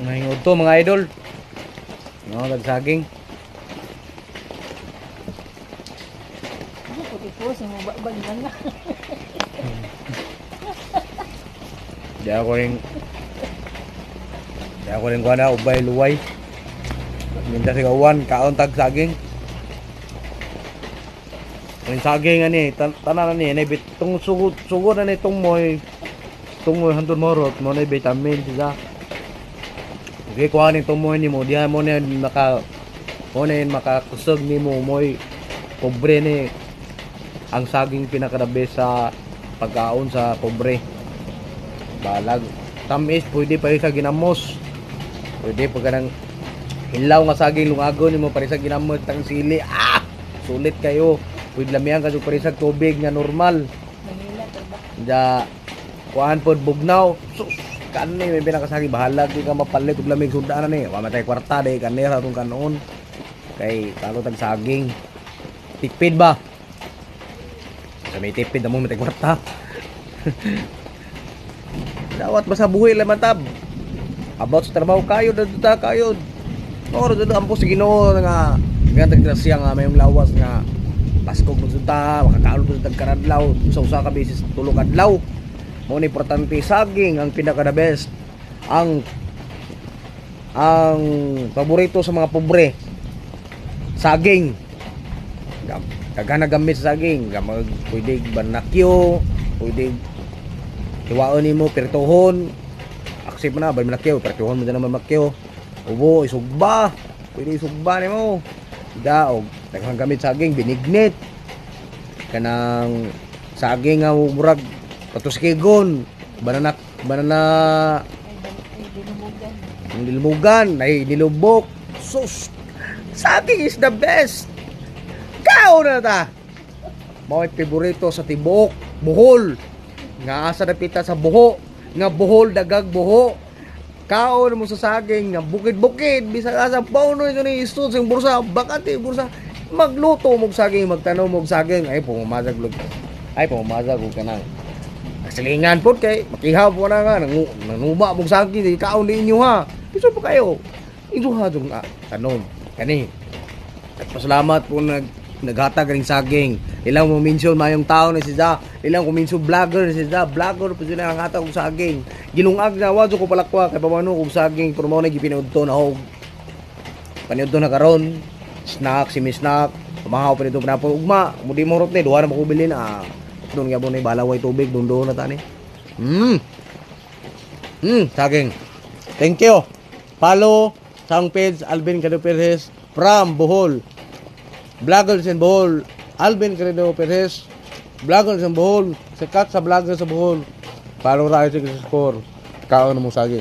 Mahingod to mga idol. No, nagsaging. Ano po tipos mo bagyan nga. Di ako rin kuha na ubay luway. Minta si kawan kaon tag saging. Ang saging ani tanan ani bit tung sugod na ni tungmoy hantod morot mo na vitamin siya. Okay, kuha ni tungmoy ni mo diha mo na makakusog ni mo moy pobre ni ang saging pinakadabe sa pagkaon sa pobre. Balag tamis pwede pa rin sa ginamos. Pwede pag kanang hilaw nga saging lungagon ni mo pa rin sa ginamos tang sili. Sulit kayo. Pwede lamihan ka pa rin sa tubig nga normal. Ja kuhaan po bugnaw. Sus, kanay may pinakasagi bahala di ka mapalit ug lamig sudanan ni. Mamatay kwarta day kanay sa tong kanon. Kay talo tag saging. Tipid ba? Sa may tipid na mo matay kwarta. Dawat ba sa buhay laman tab? About sa trabaho kayo dadta kayo. Oro dado ampo sa Ginoo nga gantag grasya nga mayong lawas nga paskog magsunta, makakaon po sa tagkaradlaw, usa-usa ka beses tulog adlaw. Mo ni importante saging ang pinaka the best. Ang paborito sa mga pobre. Saging. Kagana gamit sa saging, pwede banakyo, pwede iwaon nimo pirtuhon. Aksip mo na ba manakyo, pirtuhon mo na naman makyo. Ubo isugba, pwede isugba nimo. Daog, daghang gamit saging binignit. Kanang saging nga murag patuskigon, banana nilumugan, ay nilubok. Sus, saging is the best. Kao na ta. Mao paborito sa tibuok, Bohol. Nga asa napita sa buho, nga Bohol dagag buho. Kaon mo sa saging nga bukid-bukid bisag asa pauno ito ni istud sa bursa bakante bursa magluto mo saging magtanaw mo saging ay pumamazag og kanang silingan pod kay makihaw po na nga nanuma mo saging di kaon ninyo ha iso pa kayo iduha dong tanom kani at pasalamat po naghatag ring saging ilang mo mention mayong tao na siya ilang ko mention vlogger na siya vlogger pa sila ang hatag og saging ginungag na wadyo ko palakwa kay pamano og saging pero mo na gipinudto na og paniudto na karon snack simi snack pamahaw pa nito panapon ugma mudi morot ni duha na makubili na doon nga mo ni balaway tubig doon na tani saging thank you follow sang page Alvin Cado Perez from Bohol Vloggers in Bohol, Alvin Cado Perez, Vloggers in Bohol, sikat sa vlogger sa Bohol. Follow tayo sa score. Kaon mo saging.